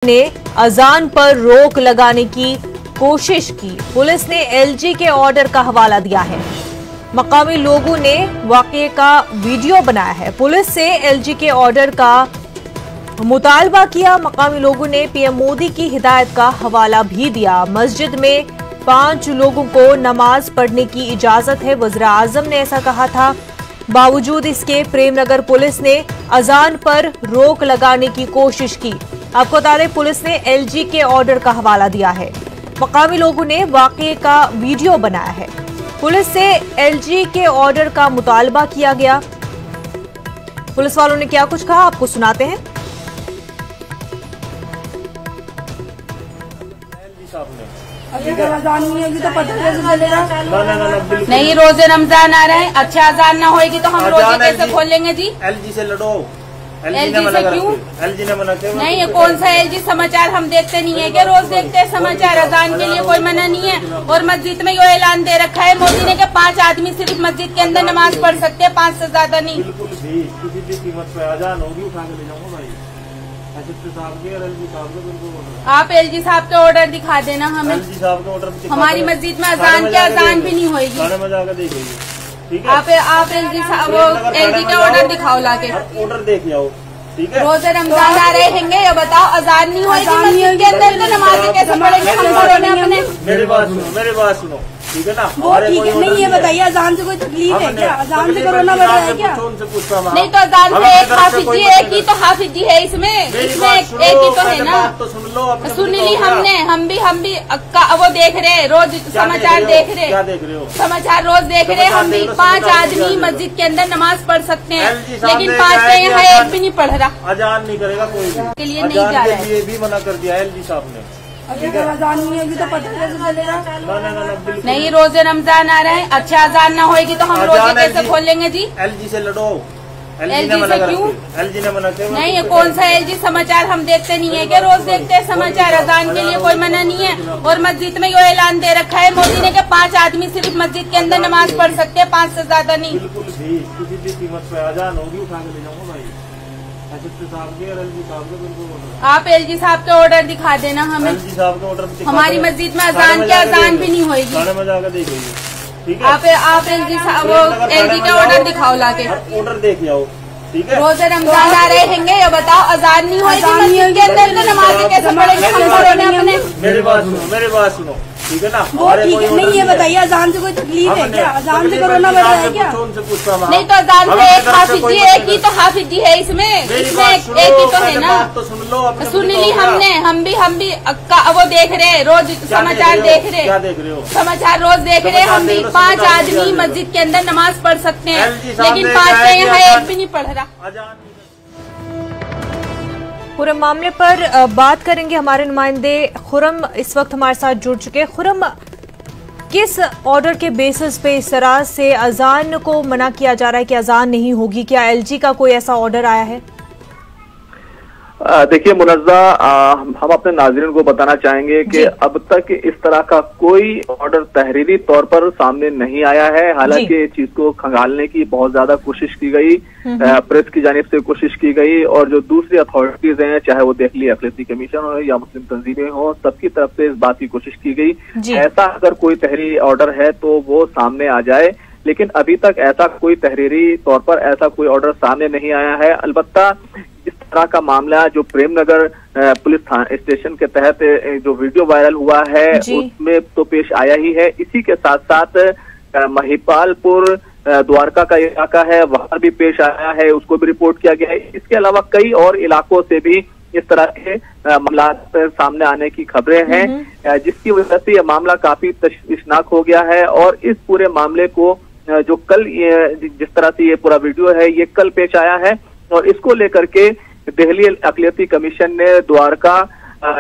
ने अजान पर रोक लगाने की कोशिश की। पुलिस ने एलजी के ऑर्डर का हवाला दिया है। मकामी लोगों ने वाकये का वीडियो बनाया है। पुलिस से एलजी के ऑर्डर का मुतालबा किया। मकामी लोगों ने पीएम मोदी की हिदायत का हवाला भी दिया। मस्जिद में 5 लोगों को नमाज पढ़ने की इजाजत है। वज़ीर आज़म ने ऐसा कहा था। बावजूद इसके प्रेमनगर पुलिस ने अजान पर रोक लगाने की कोशिश की। आपको बता दें, पुलिस ने एलजी के ऑर्डर का हवाला दिया है। मकामी लोगों ने वाकये का वीडियो बनाया है। पुलिस से एलजी के ऑर्डर का मुतालबा किया गया। पुलिस वालों ने क्या कुछ कहा, आपको सुनाते हैं। अजान नहीं होगी तो पता कैसे चलेगा? नहीं, रोजे रमजान आ रहे हैं, अच्छा अजान ना होगी तो हम रोजे कैसे खोल लेंगे जी? एलजी से लड़ो। एलजी से क्यों? एलजी ने मना किया। नहीं, ये कौन सा एलजी? समाचार हम देखते नहीं है क्या? रोज देखते हैं समाचार। अजान के लिए कोई मना नहीं है। और मस्जिद में यो ऐलान दे रखा है मोदी ने कि 5 आदमी सिर्फ मस्जिद के अंदर नमाज पढ़ सकते हैं, 5 से ज्यादा नहीं। बिल्कुल भी किसी भी कीमत पे अजान होगी उठा के ले जाऊंगा भाई। आप एलजी साहब के ऑर्डर दिखा देना हमें। एलजी साहब के ऑर्डर हमारी मस्जिद में अजान क्या अजान भी नहीं होगी। खाने में जाकर देखिए, ठीक है? आप एलजी साहब वो एलजी का ऑर्डर दिखाओ लाके। ऑर्डर देख जाओ, ठीक है? रोजे रमजान आ रहे हैं, ये बताओ अजान नहीं होगी मस्जिद के अंदर तो नमाज कैसे पढ़ेंगे हम घरों में अपने? मेरी बात सुनो, ठीक है ना? वो ठीक है, नहीं ये बताइए अजान से कोई तकलीफ है क्या? अजान से कोरोना बढ़ रहा है क्या? नहीं तो अजान से एक हाफिज जी, एक ही तो हाफिज जी है इसमें एक ही तो है ना। तो सुन लो, सुन ली हमने। हम भी वो देख रहे हैं, रोज समाचार देख रहे। क्या देख रहे हो? समाचार रोज देख रहे। हम भी 5 आदमी मस्जिद के अंदर नमाज पढ़ सकते हैं, लेकिन 5 में यहाँ एक भी नहीं पढ़ रहा। अजान नहीं करेगा कोई के लिए नहीं जा रहा है। ये भी मना कर दिया एलजी साहब ने। अजान नहीं होगी तो पता कैसे चलेगा? नहीं, रोजे रमजान आ रहे हैं, अच्छा अजान ना होगी तो हम रोजे कैसे खोल लेंगे जी? एलजी से लड़ो। एलजी से क्यों? एलजी ने मना किया। नहीं, ये कौन सा एलजी? समाचार हम देखते नहीं है क्या? रोज देखते हैं समाचार। अजान के लिए कोई मना नहीं है। और मस्जिद में यो ऐलान दे रखा है मोदी ने कि 5 आदमी सिर्फ मस्जिद के अंदर नमाज पढ़ सकते हैं, 5 से ज्यादा नहीं। बिल्कुल भी किसी भी कीमत पे अजान होगी उठा के ले जाऊंगा भाई। आप एलजी साहब के ऑर्डर दिखा देना हमें। एलजी साहब के ऑर्डर हमारी मस्जिद में अजान क्या अजान भी नहीं होगी। खाने में जाकर देखिए, ठीक है? आप एलजी साहब वो एलजी का ऑर्डर दिखाओ लाके। ऑर्डर देख जाओ, ठीक है? रोजे रमजान आ रहे हैं, ये बताओ अजान नहीं होगी मस्जिद के अंदर तो नमाज कैसे पढ़ेंगे हम घरों में अपने? मेरी बात सुनो, ठीक है ना? वो ठीक है, नहीं ये बताइए अजान से कोई तकलीफ है क्या? अजान से कोरोना बढ़ रहा है क्या? नहीं तो अजान से एक हाफिज जी, एक ही तो हाफिज जी है इसमें एक ही तो है ना। तो सुन लो, सुन ली हमने। हम भी वो देख रहे, रोज समाचार देख रहे। क्या देख रहे हो? समाचार रोज देख रहे। हम भी 5 आदमी मस्जिद के अंदर नमाज पढ़ सकते हैं, लेकिन 5 में यहाँ एक भी नहीं पढ़ रहा। पूरे मामले पर बात करेंगे। हमारे नुमाइंदे खुरम इस वक्त हमारे साथ जुड़ चुके हैं। खुरम, किस ऑर्डर के बेसिस पे इस तरह से अजान को मना किया जा रहा है कि अजान नहीं होगी? क्या एलजी का कोई ऐसा ऑर्डर आया है? देखिए मुनज़्ज़ा, हम अपने नाज़रीन को बताना चाहेंगे कि अब तक इस तरह का कोई ऑर्डर तहरीरी तौर पर सामने नहीं आया है। हालांकि इस चीज को खंगालने की बहुत ज्यादा कोशिश की गई, प्रेस की जानिब से कोशिश की गई, और जो दूसरी अथॉरिटीज हैं, चाहे वो दिल्ली अक़लियती कमीशन हो या मुस्लिम तंजीमें हो, सबकी तरफ से इस बात की कोशिश की गई ऐसा अगर कोई तहरीरी ऑर्डर है तो वो सामने आ जाए। लेकिन अभी तक ऐसा कोई तहरीरी तौर पर ऐसा कोई ऑर्डर सामने नहीं आया है। अलबत्ता इस तरह का मामला जो प्रेमनगर पुलिस स्टेशन के तहत जो वीडियो वायरल हुआ है उसमें तो पेश आया ही है। इसी के साथ साथ महिपालपुर द्वारका का इलाका है, वहां भी पेश आया है, उसको भी रिपोर्ट किया गया है। इसके अलावा कई और इलाकों से भी इस तरह के मामला सामने आने की खबरें हैं, जिसकी वजह से यह मामला काफी तशवीशनाक हो गया है। और इस पूरे मामले को जो कल जिस तरह से ये पूरा वीडियो है ये कल पेश आया है, और इसको लेकर के दिल्ली अक़लियती कमीशन ने द्वारका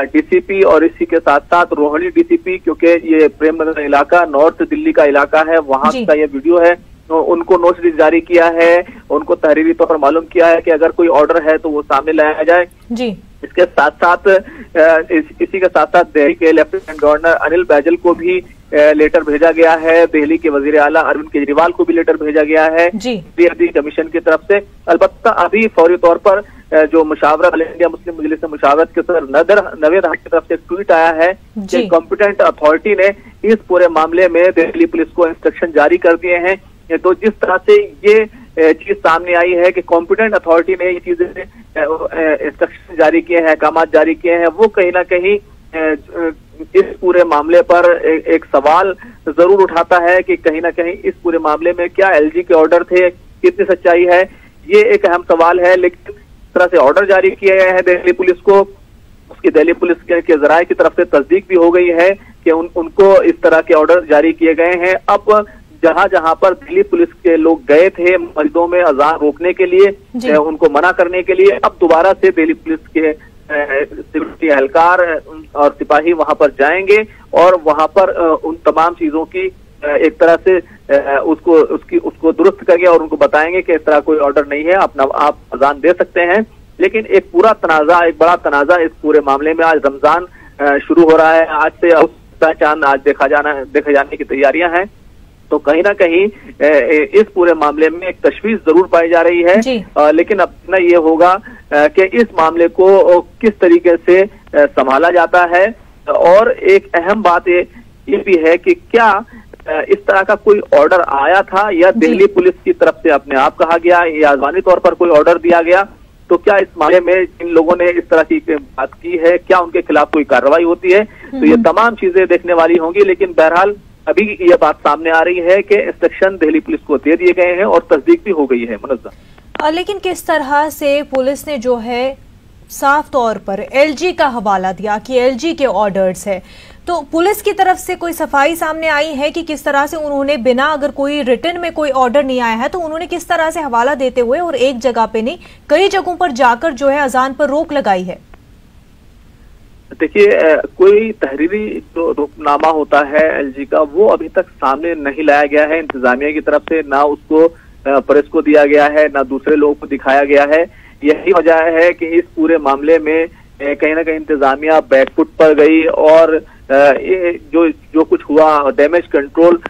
डीसीपी और इसी के साथ साथ रोहिणी डीसीपी, क्योंकि ये प्रेमनगर इलाका नॉर्थ दिल्ली का इलाका है, वहां का ये वीडियो है, तो उनको नोटिस जारी किया है, उनको तहरीरी तौर पर मालूम किया है कि अगर कोई ऑर्डर है तो वो सामने लाया जाए। इसके साथ साथ इसी के साथ साथ दिल्ली के लेफ्टिनेंट गवर्नर अनिल बैजल को भी लेटर भेजा गया है। दिल्ली के वजीर आला अरविंद केजरीवाल को भी लेटर भेजा गया है DRD कमीशन की तरफ से। अलबत्ता अभी फौरी तौर पर जो मुशावरत इंडिया मुस्लिम मजलिस मुशावरत के सदर नवेद अहमद की तरफ से एक ट्वीट आया है कि कॉम्पिटेंट अथॉरिटी ने इस पूरे मामले में दिल्ली पुलिस को इंस्ट्रक्शन जारी कर दिए हैं। तो जिस तरह से ये चीज सामने आई है कि कॉम्पिटेंट अथॉरिटी ने ये चीजें इंस्ट्रक्शन जारी किए हैं, अहकाम जारी किए हैं, वो कहीं ना कहीं इस पूरे मामले पर एक सवाल जरूर उठाता है कि कहीं ना कहीं इस पूरे मामले में क्या LG के ऑर्डर थे, कितनी सच्चाई है, ये एक अहम सवाल है। लेकिन इस तरह से ऑर्डर जारी किए गए हैं दिल्ली पुलिस को, उसकी दिल्ली पुलिस के जराये की तरफ से तस्दीक भी हो गई है कि उनको इस तरह के ऑर्डर जारी किए गए हैं। अब जहां जहां पर दिल्ली पुलिस के लोग गए थे मस्जिदों में अजान रोकने के लिए, उनको मना करने के लिए, अब दोबारा से दिल्ली पुलिस के सिक्योरिटी एहलकार और सिपाही वहां पर जाएंगे और वहां पर उन तमाम चीजों की एक तरह से उसको दुरुस्त करेंगे और उनको बताएंगे कि इस तरह कोई ऑर्डर नहीं है, आप अजान दे सकते हैं। लेकिन एक पूरा तनाजा, एक बड़ा तनाजा इस पूरे मामले में, आज रमजान शुरू हो रहा है, आज से चांद आज देखे जाने की तैयारियां हैं। तो कहीं ना कहीं इस पूरे मामले में एक तशवीश जरूर पाई जा रही है, लेकिन अब ना ये होगा कि इस मामले को किस तरीके से संभाला जाता है। और एक अहम बात ये भी है कि क्या इस तरह का कोई ऑर्डर आया था या दिल्ली पुलिस की तरफ से अपने आप कहा गया या आज़मानी तौर पर कोई ऑर्डर दिया गया। तो क्या इस मामले में जिन लोगों ने इस तरह की बात की है, क्या उनके खिलाफ कोई कार्रवाई होती है। तो ये तमाम चीजें देखने वाली होंगी। लेकिन बहरहाल अभी ये बात सामने आ रही है कि इंस्ट्रक्शन दिल्ली पुलिस को दे दिए गए हैं और तस्दीक भी हो गई है। मुनज़्ज़म, लेकिन किस तरह से पुलिस ने जो है साफ तौर पर LG का हवाला दिया कि LG के ऑर्डर्स है, तो पुलिस की तरफ से कोई सफाई सामने आई है कि किस तरह से उन्होंने बिना, अगर कोई रिटर्न में कोई ऑर्डर नहीं आया है तो उन्होंने किस तरह से हवाला देते हुए और एक जगह पे नहीं कई जगहों पर जाकर जो है अजान पर रोक लगाई है। देखिए, कोई तहरीरी जो रुकनामा होता है LG का, वो अभी तक सामने नहीं लाया गया है इंतजामिया की तरफ से, ना उसको प्रेस को दिया गया है, ना दूसरे लोगों को दिखाया गया है। यही वजह है कि इस पूरे मामले में कहीं ना कहीं इंतजामिया बैकफुट पर गई और जो कुछ हुआ डैमेज कंट्रोल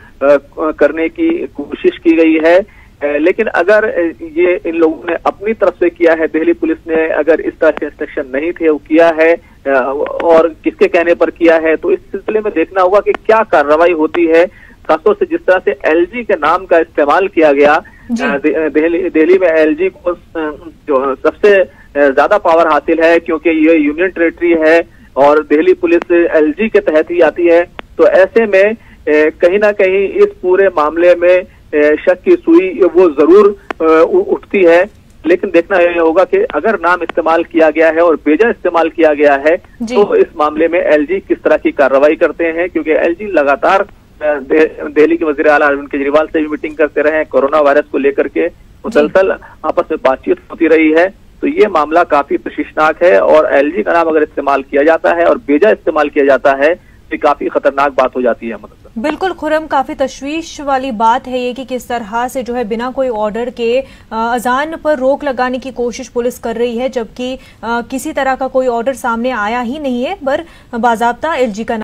करने की कोशिश की गई है। लेकिन अगर ये इन लोगों ने अपनी तरफ से किया है, दिल्ली पुलिस ने अगर इस तरह के इंस्ट्रक्शन नहीं थे वो किया है और किसके कहने पर किया है, तो इस सिलसिले में देखना होगा कि क्या कार्रवाई होती है। खासतौर से जिस तरह से LG के नाम का इस्तेमाल किया गया, दिल्ली में LG को जो सबसे ज्यादा पावर हासिल है क्योंकि ये यूनियन टेरिटरी है और दिल्ली पुलिस LG के तहत ही आती है। तो ऐसे में कहीं ना कहीं इस पूरे मामले में शक की सुई वो जरूर उठती है। लेकिन देखना यह होगा कि अगर नाम इस्तेमाल किया गया है और बेजा इस्तेमाल किया गया है तो इस मामले में LG किस तरह की कार्रवाई करते हैं, क्योंकि LG लगातार दिल्ली के वजीर आला अरविंद केजरीवाल से भी मीटिंग करते रहे हैं, कोरोना वायरस को लेकर के मुसलसल आपस में बातचीत होती रही है। तो ये मामला काफी तशवीशनाक है और LG का नाम अगर इस्तेमाल किया जाता है और बेजा इस्तेमाल किया जाता है तो काफी खतरनाक बात हो जाती है। बिल्कुल खुरम, काफी तशवीश वाली बात है ये कि किस तरह से जो है बिना कोई ऑर्डर के अजान पर रोक लगाने की कोशिश पुलिस कर रही है, जबकि किसी तरह का कोई ऑर्डर सामने आया ही नहीं है, पर बाज़ाब्ता LG का